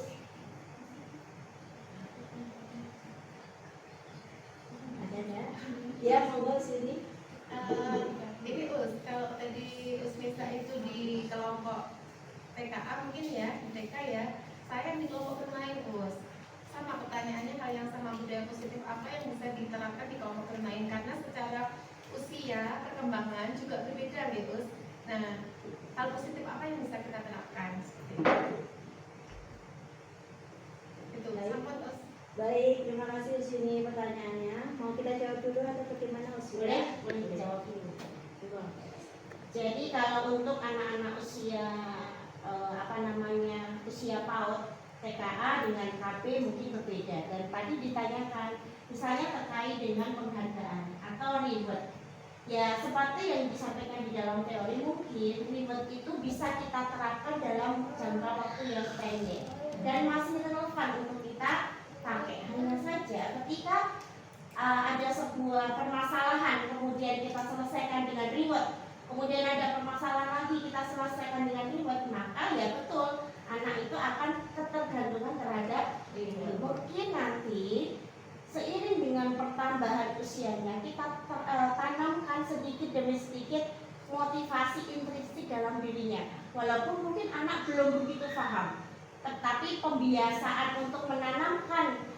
Ada ya? Ya, monggo sini. Ini kalau tadi Usmisa itu di kelompok TKA mungkin ya, di TK ya. Saya di kelompok bermain sama pertanyaannya hal yang sama, budaya positif apa yang bisa diterapkan di kelompok bermain karena secara usia perkembangan juga berbeda gitu. Nah, hal positif apa yang bisa kita terapkan seperti itu. Baik, terima kasih Usini pertanyaannya. Mau kita jawab dulu atau bagaimana Usini? Boleh dijawab dulu. Jadi kalau untuk anak-anak usia usia PAUD TKA dengan KB mungkin berbeda. Dan tadi ditanyakan misalnya terkait dengan penghargaan atau reward. Ya seperti yang disampaikan di dalam teori, mungkin reward itu bisa kita terapkan dalam jangka waktu yang pendek dan masih relevan untuk kita pakai. Hanya saja ketika ada sebuah permasalahan kemudian kita selesaikan dengan reward, kemudian ada permasalahan lagi kita selesaikan dengan reward, maka ya betul anak itu akan ketergantungan terhadap reward. Mungkin nanti seiring dengan pertambahan usianya kita tanamkan sedikit demi sedikit motivasi intrinsik dalam dirinya, walaupun mungkin anak belum begitu paham, tetapi pembiasaan untuk menanamkan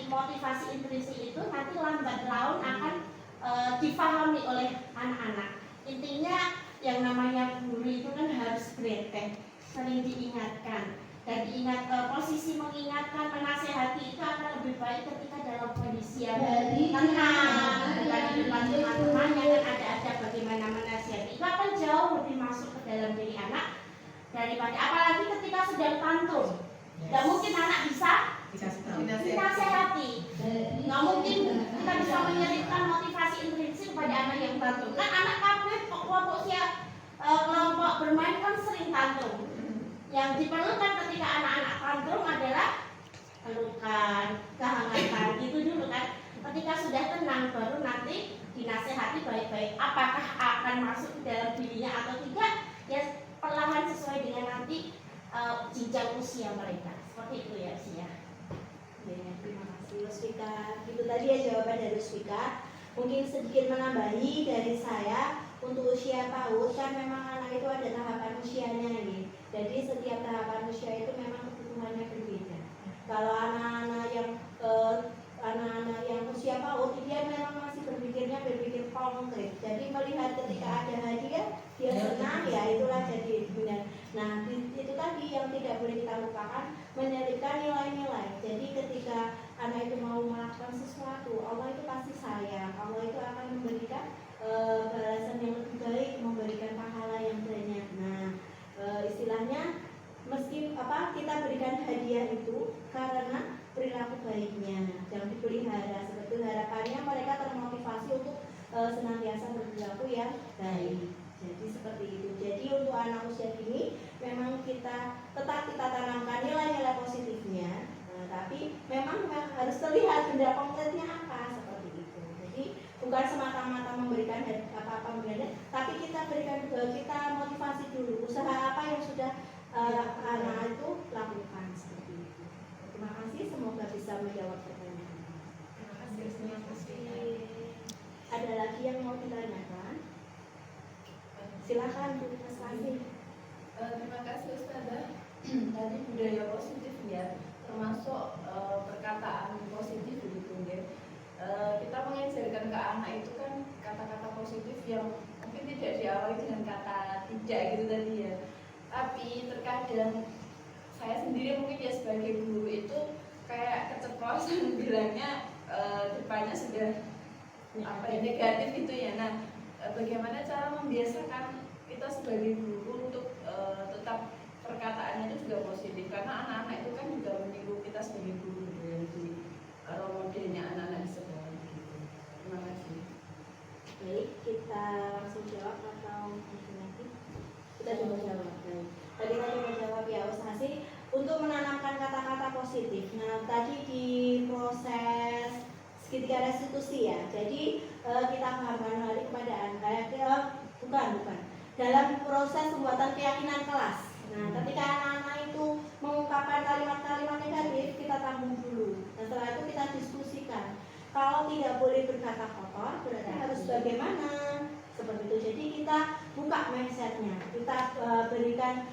motivasi intrinsik itu nanti lambat laun akan difahami oleh anak-anak. Intinya yang namanya guru itu kan harus gretek, sering diingatkan dan diingat, posisi mengingatkan, menasehati itu akan lebih baik ketika dalam kondisi yang tenang, bukan di depan teman-temannya dan ada bagaimana menasehati. Itu akan jauh lebih masuk ke dalam diri anak daripada apalagi ketika sedang tantrum. Gak mungkin anak bisa dinasehati, gak mungkin kita bisa menyelipkan motivasi intrinsik kepada anak yang tantrum. Kan anak kabeh kelompok bermain kan sering tantrum. Yang diperlukan ketika anak-anak tantrum adalah pelukan, kehangatan, gitu dulu kan. Ketika sudah tenang baru nanti dinasehati baik-baik. Apakah akan masuk ke dalam dirinya atau tidak? Ya perlahan sesuai dengan nanti jenjang usia mereka. Seperti itu ya Sia. Ya, terima kasih Usfika. Itu tadi ya jawaban dari Usfika. Mungkin sedikit menambahi dari saya. Untuk usia PAUD kan memang anak itu ada tahapan usianya nih. Jadi setiap tahapan usia itu memang kebutuhannya berbeda. Kalau anak-anak yang usia PAUD dia memang masih berpikir konkret. Jadi melihat ketika ada hadiah dia senang, ya itulah jadi benar. Nah itu tadi yang tidak boleh kita lupakan, menyelipkan nilai-nilai. Jadi ketika anak itu mau melakukan sesuatu, Allah itu pasti sayang. Allah itu akan memberikan balasan yang lebih baik, hadiah itu karena perilaku baiknya, yang dipelihara. Seperti harapannya mereka termotivasi untuk senantiasa berperilaku yang baik. Jadi seperti itu. Jadi untuk anak usia dini memang kita tetap kita tanamkan nilai-nilai positifnya, tapi memang harus terlihat benda konkretnya apa seperti itu. Jadi bukan semata-mata memberikan apa-apa benda, tapi kita berikan kita motivasi dulu usaha apa yang sudah anak itu lakukan seperti itu. Terima kasih, semoga bisa menjawab pertanyaan. Terima kasih. Ada lagi yang mau ditanyakan? Silakan Bu Mas Fahmi. Terima kasih Ustazah. Tadi budaya positif ya, termasuk perkataan positif begitu ya. Kita mengajarkan ke anak itu kan kata-kata positif yang mungkin tidak diawali dengan kata tidak gitu tadi ya. Tapi terkadang saya sendiri mungkin ya sebagai guru itu kayak keceplosan bilangnya depannya sudah apa ya, negatif itu ya. Nah, bagaimana cara membiasakan kita sebagai guru untuk tetap perkataannya itu juga positif, karena anak-anak itu kan juga meniru kita sebagai guru gitu ya, di role modelnya anak-anak di sekolah gitu. Terima kasih. Baik, kita langsung jawab atau nanti? Kita coba jawab. Baik. Tadi kita coba jawab ya Ustazah untuk menanamkan kata-kata positif. Nah, tadi di proses segitiga restitusi ya. Jadi kita pahamkan hari kepada anak. Bukan. Dalam proses pembuatan keyakinan kelas. Nah, ketika anak-anak itu mengungkapkan kalimat-kalimat negatif, kita tanggung dulu. Dan setelah itu kita diskusikan. Kalau tidak boleh berkata kotor, berarti harus bagaimana? Seperti itu. Jadi kita buka mindsetnya, kita berikan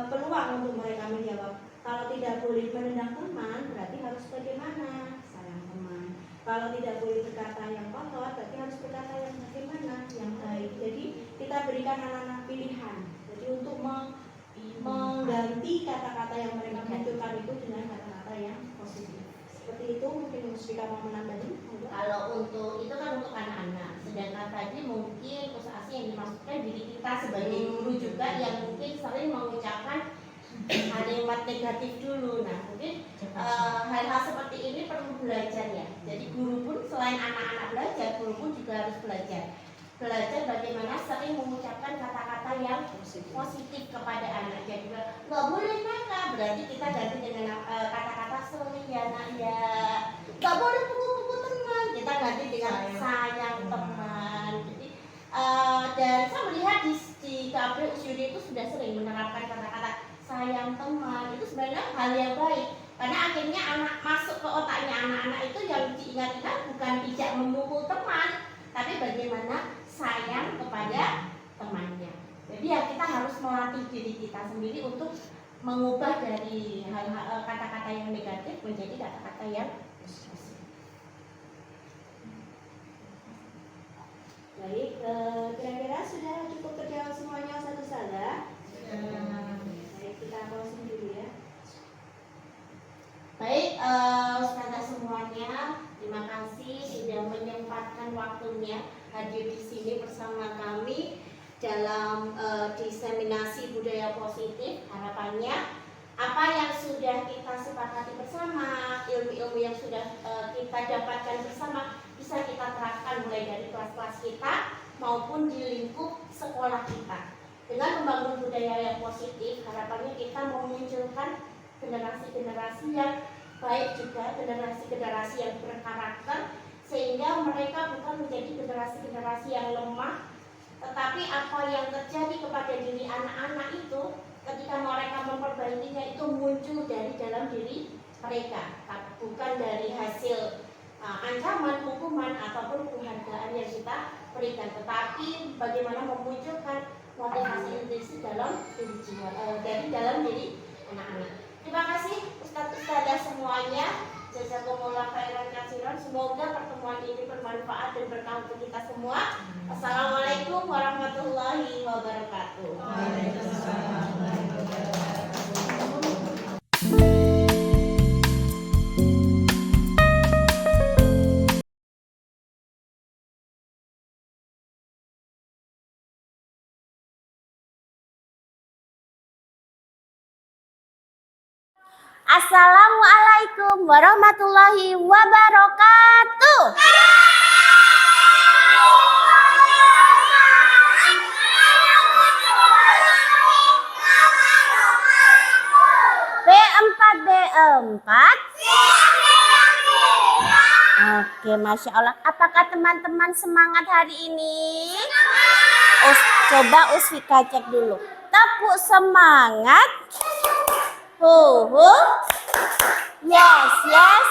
peluang untuk mereka menjawab. Kalau tidak boleh menendang teman, berarti harus bagaimana? Sayang teman. Kalau tidak boleh berkata yang kotor, berarti harus berkata yang bagaimana? Yang baik. Jadi kita berikan anak-anak pilihan. Jadi untuk mengganti kata-kata yang mereka munculkan itu dengan kata-kata yang positif. Seperti itu, mungkin Musfika mau menambahin? Kalau untuk itu kan untuk anak-anak, sedangkan tadi mungkin usaha yang dimaksudkan diri kita sebagai guru juga yang mungkin sering mengucapkan kalimat negatif dulu. Nah, mungkin hal-hal seperti ini perlu belajar ya. Jadi guru pun selain anak-anak belajar, guru pun juga harus belajar bagaimana sering mengucapkan kata-kata yang positif kepada anak. Jadi nggak boleh nakal, berarti kita ganti dengan kata-kata sering ya nak ya. Nggak boleh pukul-pukul teman, kita ganti dengan sayang teman. Jadi dan saya melihat di KB USUD itu sudah sering menerapkan kata-kata sayang teman. Itu sebenarnya hal yang baik, karena akhirnya anak masuk ke otaknya anak-anak itu yang diingat-ingat bukan tidak memukul teman, tapi bagaimana sayang kepada temannya. Jadi ya kita harus melatih diri kita sendiri untuk mengubah dari hal-hal kata-kata yang negatif menjadi kata-kata yang positif. Baik, kira-kira sudah cukup terjawab semuanya satu-satu. Baik, kita closing dulu ya. Baik, Ustazah semuanya, terima kasih sudah menyempatkan waktunya hadir di sini bersama kami dalam diseminasi budaya positif. Harapannya apa yang sudah kita sepakati bersama, ilmu-ilmu yang sudah kita dapatkan bersama bisa kita terapkan mulai dari kelas-kelas kita maupun di lingkup sekolah kita. Dengan membangun budaya yang positif, harapannya kita memunculkan generasi-generasi yang baik, juga generasi-generasi yang berkarakter, sehingga mereka bukan menjadi generasi-generasi yang lemah, tetapi apa yang terjadi kepada diri anak-anak itu ketika mereka memperbaikinya itu muncul dari dalam diri mereka, bukan dari hasil ancaman, hukuman ataupun penghargaan yang kita berikan, tetapi bagaimana memunculkan motivasi intrinsik dalam diri jiwa, dari dalam diri anak-anak. Terima kasih Ustazah semuanya. Jazakumullah khairan katsiran. Semoga pertemuan ini bermanfaat dan berkah untuk kita semua. Assalamualaikum warahmatullahi wabarakatuh. Waalaikumsalam. Assalamualaikum warahmatullahi wabarakatuh. B4 B4. Oke, Masya Allah. Apakah teman-teman semangat hari ini? Coba Usfika cek dulu. Tepuk semangat. Yes, yes.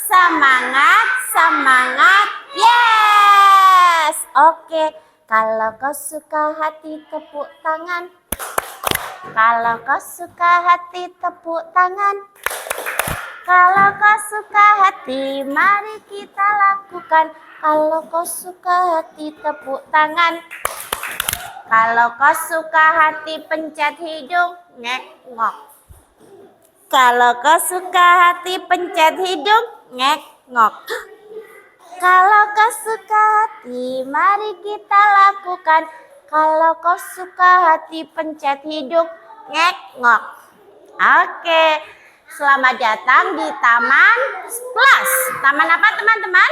Semangat, semangat. Yes. Oke. Kalau kau suka hati tepuk tangan. Kalau kau suka hati tepuk tangan. Kalau kau suka hati mari kita lakukan. Kalau kau suka hati tepuk tangan. Kalau kau suka hati pencet hidung, ngek-ngok. Kalau kau suka hati pencet hidung, ngek-ngok. Kalau kau suka hati, mari kita lakukan. Kalau kau suka hati pencet hidung, ngek-ngok. Oke, selamat datang di Taman Plus. Taman apa teman-teman?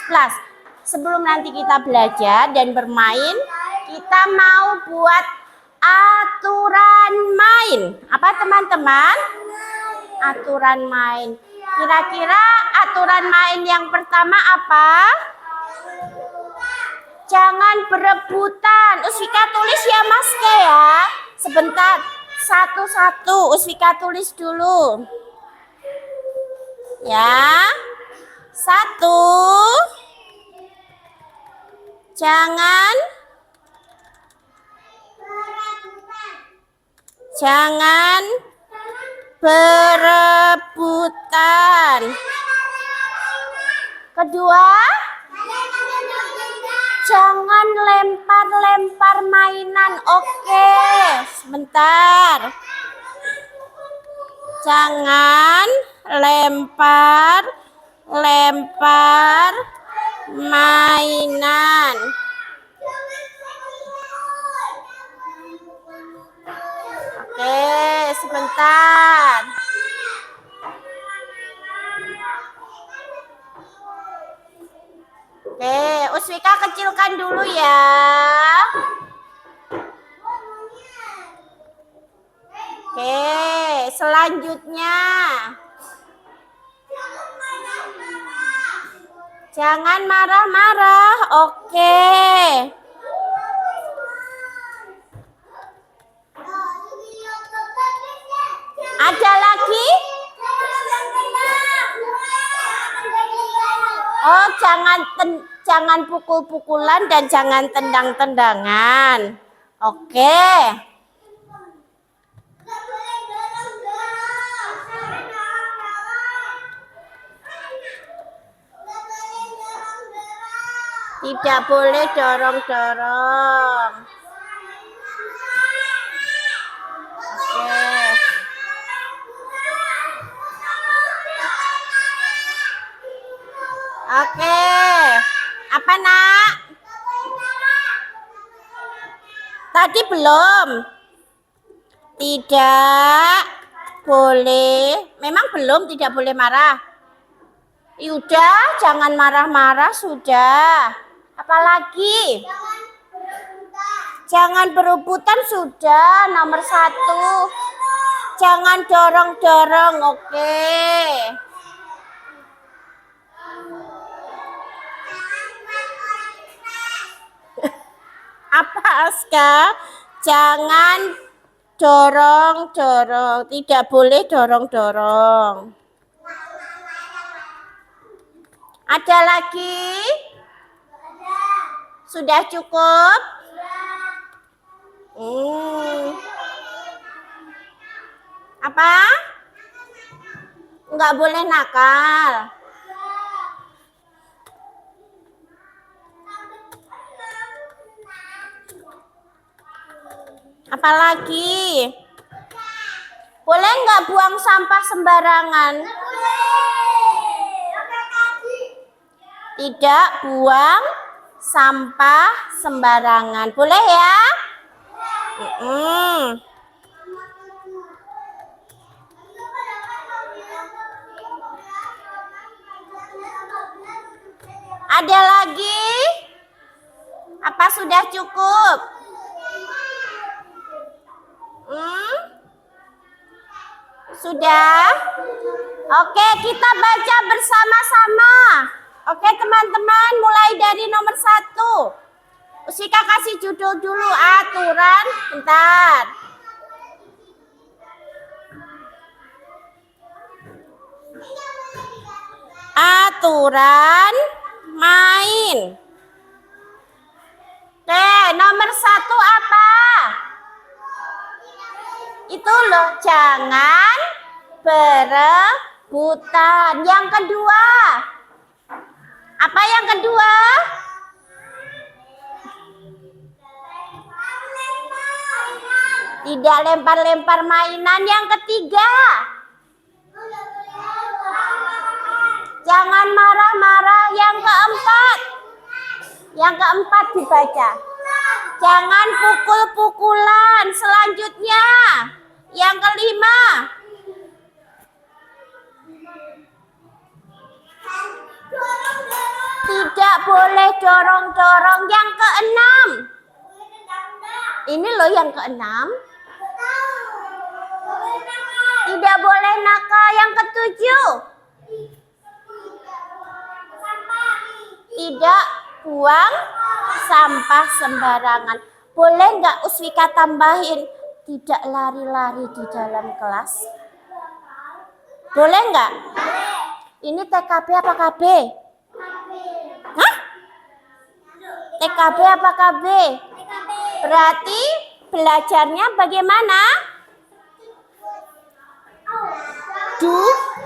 Plus. Sebelum nanti kita belajar dan bermain, kita mau buat aturan main. Apa teman-teman? Aturan main. Kira-kira aturan main yang pertama apa? Jangan berebutan. Usfika tulis ya Mas Ke ya. Sebentar. Satu-satu. Usfika tulis dulu. Ya. 1. Jangan berebutan. Kedua, jangan lempar-lempar mainan. Oke, sebentar. Jangan lempar mainan. Oke, sebentar. Oke, Usfika kecilkan dulu ya. Oke, selanjutnya. Jangan marah-marah. Oke. Ada lagi? Oh, jangan pukul-pukulan dan jangan tendang-tendangan. Oke. Tidak boleh dorong-dorong. Oke. Oke. Apa nak? Tadi belum. Tidak boleh. Memang belum tidak boleh marah. Udah, jangan marah-marah sudah. Apalagi? Jangan berebutan sudah. Nomor 1. Jangan dorong-dorong. Oke. Apa Aska? Jangan dorong-dorong. Tidak boleh dorong-dorong. Ada lagi? Sudah cukup? Apa? Nggak boleh nakal. Apalagi? Boleh nggak buang sampah sembarangan? Tidak buang sampah sembarangan. Boleh ya? Ada lagi? Apa sudah cukup? Sudah? Oke, kita baca bersama-sama. Oke teman-teman, mulai dari nomor 1. Usika kasih judul dulu, aturan. Bentar. Aturan main. Oke, nomor 1 apa? Itu loh, jangan berebutan. Yang kedua, apa yang kedua? Tidak lempar-lempar mainan. Yang ketiga, jangan marah-marah. Yang keempat dibaca. Jangan pukul-pukulan. Selanjutnya, yang kelima, tidak boleh dorong-dorong. Yang keenam, ini loh yang keenam, tidak boleh nakal. Yang ketujuh, tidak buang sampah sembarangan. Boleh nggak Uswika tambahin tidak lari-lari di dalam kelas? Boleh nggak? Ini TKB apa KB? Hah? TKB apa KB? Berarti belajarnya bagaimana?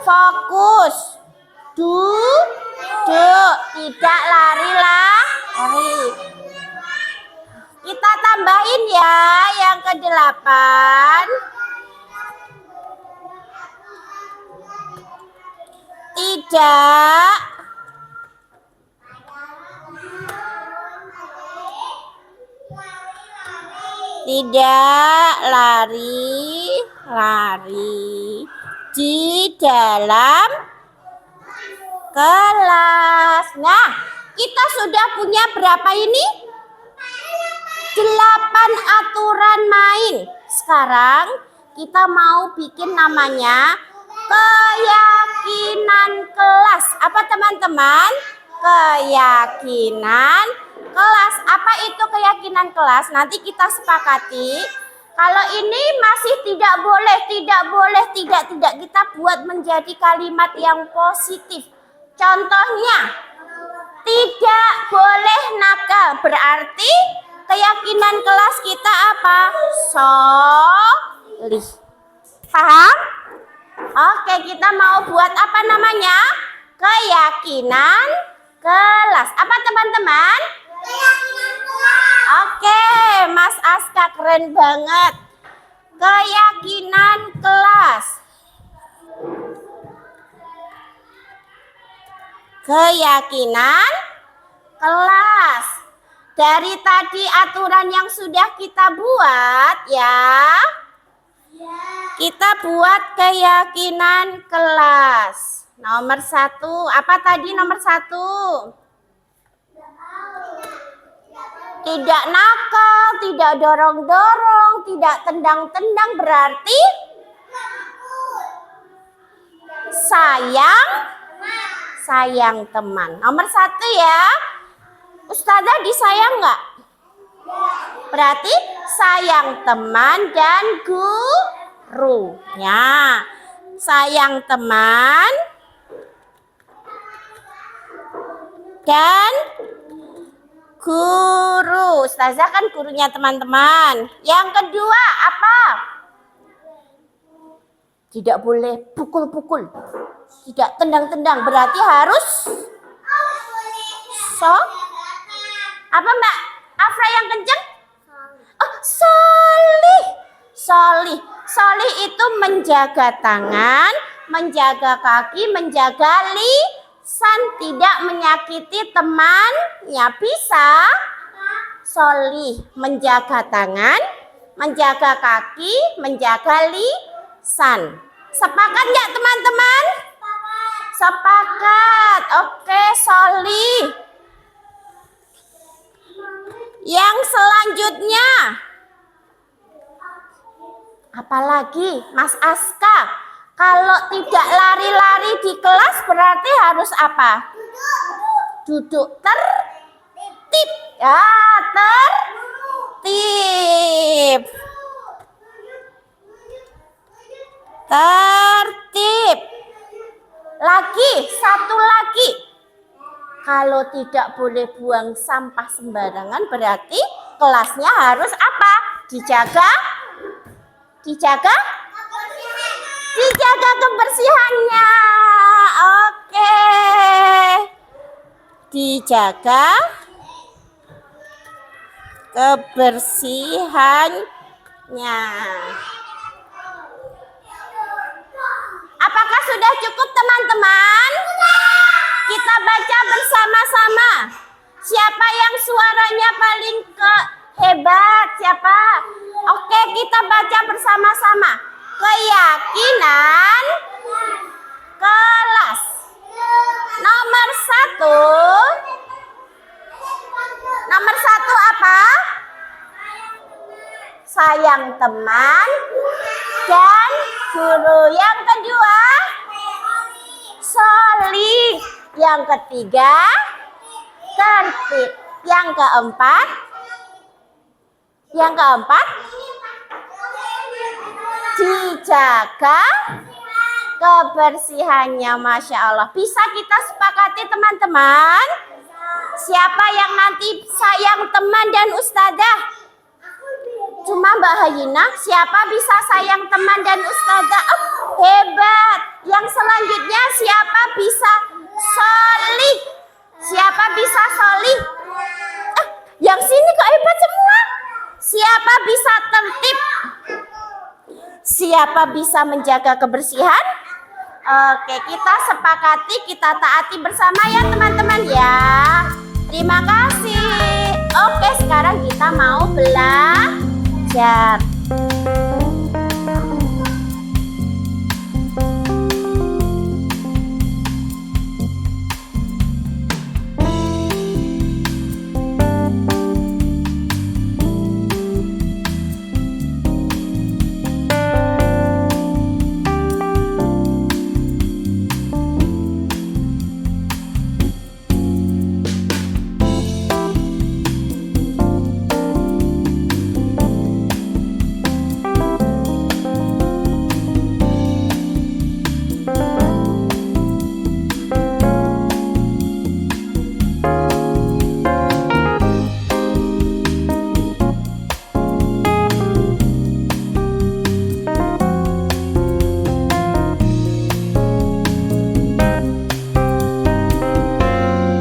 Fokus. Tidak lari-lari. Kita tambahin ya yang ke-8. Tidak lari-lari di dalam kelas. Nah, kita sudah punya berapa ini? 8 aturan main. Sekarang kita mau bikin namanya keyakinan kelas. Apa teman-teman? Keyakinan kelas. Apa itu keyakinan kelas? Nanti kita sepakati. Kalau ini masih tidak boleh, tidak. Kita buat menjadi kalimat yang positif. Contohnya, tidak boleh nakal. Berarti keyakinan kelas kita apa? Solih. Paham? Oke, kita mau buat apa namanya? Keyakinan kelas. Apa teman-teman? Keyakinan kelas. Oke, Mas Aska keren banget. Keyakinan kelas. Keyakinan kelas. Dari tadi aturan yang sudah kita buat ya. Kita buat keyakinan kelas. Nomor 1, apa tadi nomor 1? Tidak nakal, tidak dorong-dorong, tidak tendang-tendang, berarti sayang teman. Nomor 1 ya. Ustazah disayang nggak? Berarti sayang teman dan guru. Ya, sayang teman dan guru. Ustazah kan gurunya teman-teman. Yang kedua apa? Tidak boleh pukul-pukul. Tidak tendang-tendang. Berarti harus apa Mbak Afra yang kenceng? Oh, solih itu menjaga tangan, menjaga kaki, menjaga lisan, tidak menyakiti temannya. Bisa solih, menjaga tangan, menjaga kaki, menjaga lisan. Sepakat nggak teman-teman? Sepakat. Oke, solih. Yang selanjutnya. Apalagi Mas Aska, kalau tidak lari-lari di kelas berarti harus apa? Duduk tertib. Ya, tertib. Tertib. Lagi, satu lagi. Kalau tidak boleh buang sampah sembarangan berarti kelasnya harus apa? Dijaga? Dijaga? Dijaga kebersihannya. Oke. Dijaga kebersihannya. Apakah sudah cukup teman-teman? Kita baca bersama-sama. Siapa yang suaranya paling hebat? Siapa? Oke, kita baca bersama-sama. Keyakinan kelas. Nomor satu. Nomor satu apa? Sayang teman dan guru. Yang kedua, solih. Yang ketiga, tertib. Yang keempat, dijaga kebersihannya. Masya Allah. Bisa kita sepakati teman-teman? Siapa yang nanti sayang teman dan ustadzah? Cuma Mbak Hayina. Siapa bisa sayang teman dan ustadzah? Oh, hebat. Yang selanjutnya siapa bisa solih? Siapa bisa solih? Yang sini kok hebat semua. Siapa bisa tertib? Siapa bisa menjaga kebersihan? Oke, kita sepakati, kita taati bersama ya teman-teman ya. Terima kasih. Oke, sekarang kita mau belajar.